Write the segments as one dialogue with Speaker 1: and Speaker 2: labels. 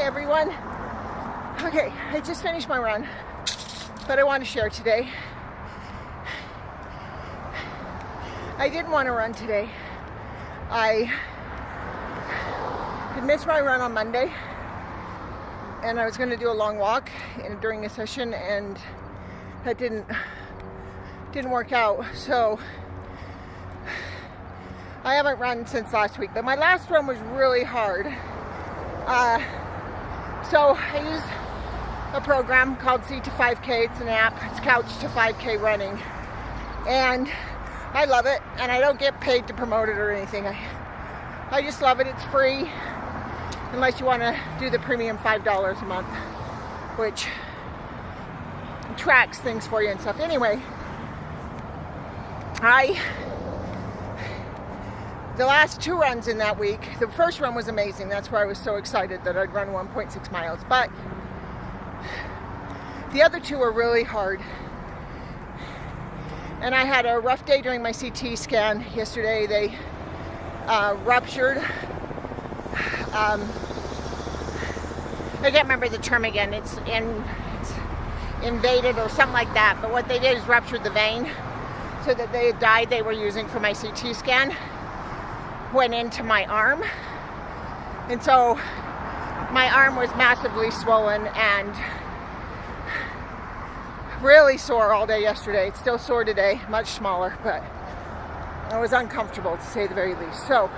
Speaker 1: everyone. Okay, I just finished my run, but I want to share today. I didn't want to run today. I had missed my run on Monday, and I was going to do a long walk during a session, and that didn't work out. So I haven't run since last week, but my last run was really hard. So I use a program called C2 5K. It's an app. It's Couch to 5K running, and I love it, and I don't get paid to promote it or anything. I just love it. It's free, unless you want to do the premium $5 a month, which tracks things for you and stuff. Anyway, the last two runs in that week, the first run was amazing. That's why I was so excited that I'd run 1.6 miles. But the other two were really hard. And I had a rough day during my CT scan yesterday. They ruptured. I can't remember the term again. It's invaded or something like that. But what they did is ruptured the vein so that the dye they were using for my CT scan went into my arm. And so my arm was massively swollen and really sore all day yesterday. It's still sore today, much smaller, but it was uncomfortable to say the very least. So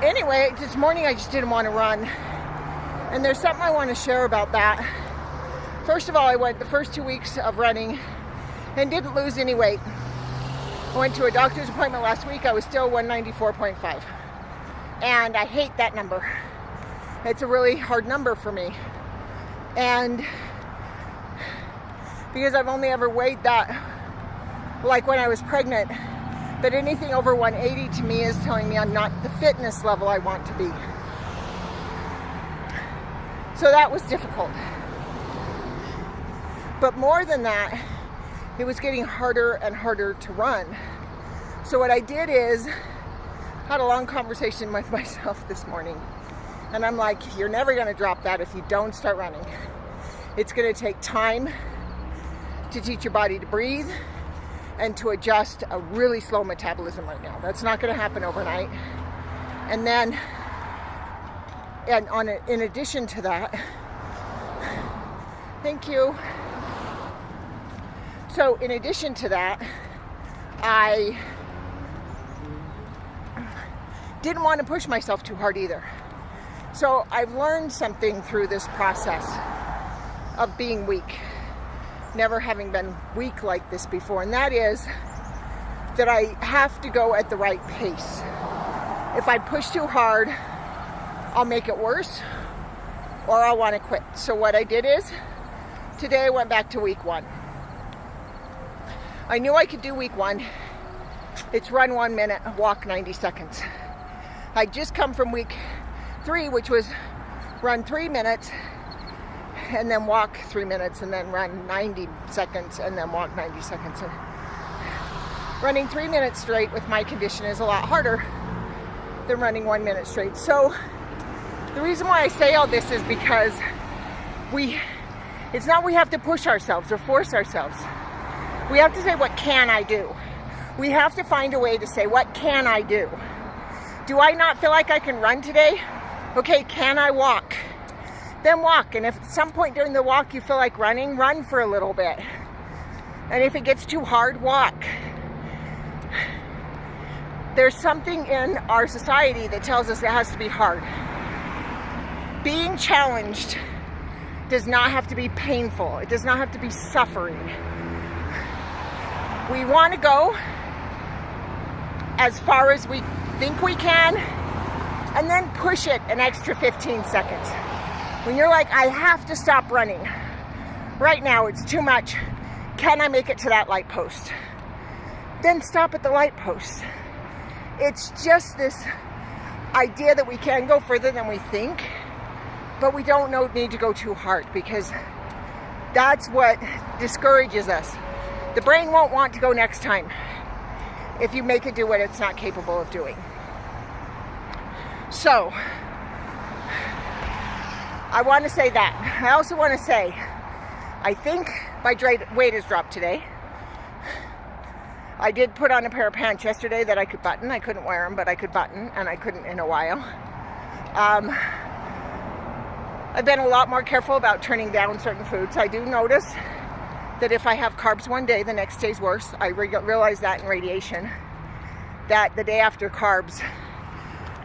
Speaker 1: anyway, this morning I just didn't want to run. And there's something I want to share about that. First of all, I went the first 2 weeks of running and didn't lose any weight. I went to a doctor's appointment last week. I was still 194.5. And I hate that number. It's a really hard number for me. And because I've only ever weighed that, like when I was pregnant. But anything over 180 to me is telling me I'm not the fitness level I want to be. So that was difficult. But more than that, it was getting harder and harder to run. So what I did is, I had a long conversation with myself this morning. And I'm like, you're never gonna drop that if you don't start running. It's gonna take time to teach your body to breathe and to adjust a really slow metabolism right now. That's not gonna happen overnight. And then, in addition to that, thank you. So in addition to that, I didn't want to push myself too hard either. So I've learned something through this process of being weak, never having been weak like this before, and that is that I have to go at the right pace. If I push too hard, I'll make it worse, or I'll want to quit. So what I did is, today I went back to week 1. I knew I could do week 1. It's run 1 minute, walk 90 seconds. I'd just come from week 3, which was run 3 minutes, and then walk 3 minutes, and then run 90 seconds, and then walk 90 seconds. And running 3 minutes straight with my condition is a lot harder than running 1 minute straight. So the reason why I say all this is because it's not we have to push ourselves or force ourselves. We have to say, what can I do? We have to find a way to say, what can I do? Do I not feel like I can run today? Okay, can I walk? Then walk. And if at some point during the walk you feel like running, run for a little bit. And if it gets too hard, walk. There's something in our society that tells us it has to be hard. Being challenged does not have to be painful. It does not have to be suffering. We want to go as far as we think we can, and then push it an extra 15 seconds. When you're like, I have to stop running. Right now, it's too much. Can I make it to that light post? Then stop at the light post. It's just this idea that we can go further than we think, but we don't need to go too hard, because that's what discourages us. The brain won't want to go next time if you make it do what it's not capable of doing. So I want to say that. I also want to say, I think my weight has dropped today. I did put on a pair of pants yesterday that I could button. I couldn't wear them, but I could button, and I couldn't in a while. I've been a lot more careful about turning down certain foods. I do notice that if I have carbs one day, the next day's worse. I realized that in radiation, that the day after carbs,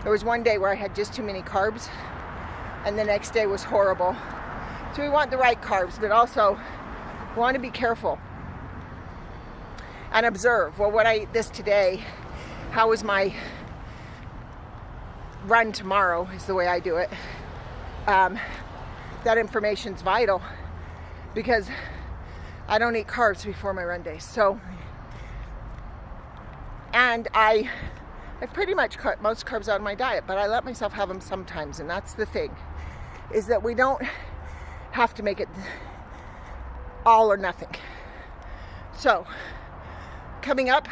Speaker 1: there was one day where I had just too many carbs, and the next day was horrible. So we want the right carbs, but also want to be careful and observe. Well, what I ate this today, how was my run tomorrow is the way I do it. That information's vital because I don't eat carbs before my run days. So, and I've pretty much cut most carbs out of my diet, but I let myself have them sometimes, and that's the thing, is that we don't have to make it all or nothing. So, coming up,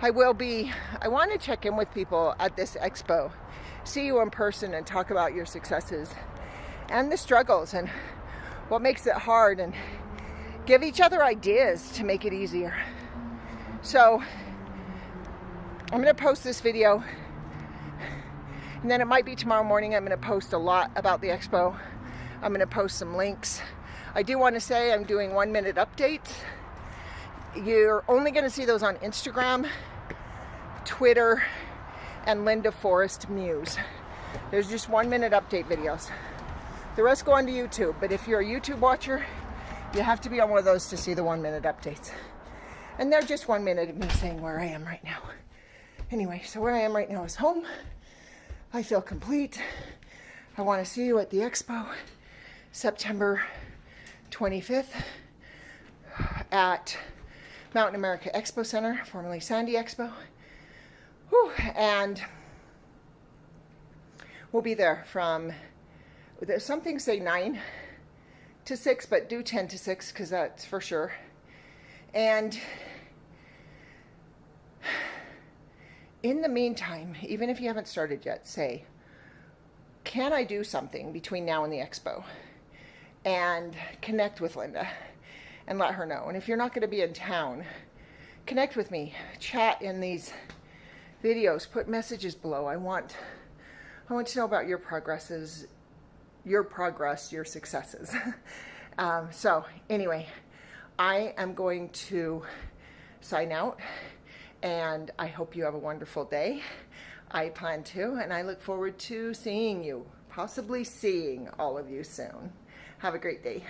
Speaker 1: I want to check in with people at this expo, see you in person and talk about your successes and the struggles and what makes it hard, and give each other ideas to make it easier. So I'm going to post this video, and then it might be tomorrow morning. I'm going to post a lot about the expo. I'm going to post some links. I do want to say I'm doing 1-minute updates. You're only going to see those on Instagram, Twitter, and Linda Forrest Muse. There's just 1-minute update videos. The rest go onto YouTube, but if you're a YouTube watcher, you have to be on one of those to see the 1-minute updates. And they're just 1 minute of me saying where I am right now. Anyway, so where I am right now is home. I feel complete. I want to see you at the expo, September 25th at Mountain America Expo Center, formerly Sandy Expo. Whew. And we'll be there from, some things say 9 to 6, but do 10 to 6 because that's for sure. And in the meantime, even if you haven't started yet, say, can I do something between now and the expo? And connect with Linda and let her know. And if you're not going to be in town, connect with me, chat in these videos, put messages below. I want to know about your progress, your successes. So anyway, I am going to sign out, and I hope you have a wonderful day. I plan to, and I look forward to seeing you, possibly seeing all of you soon. Have a great day.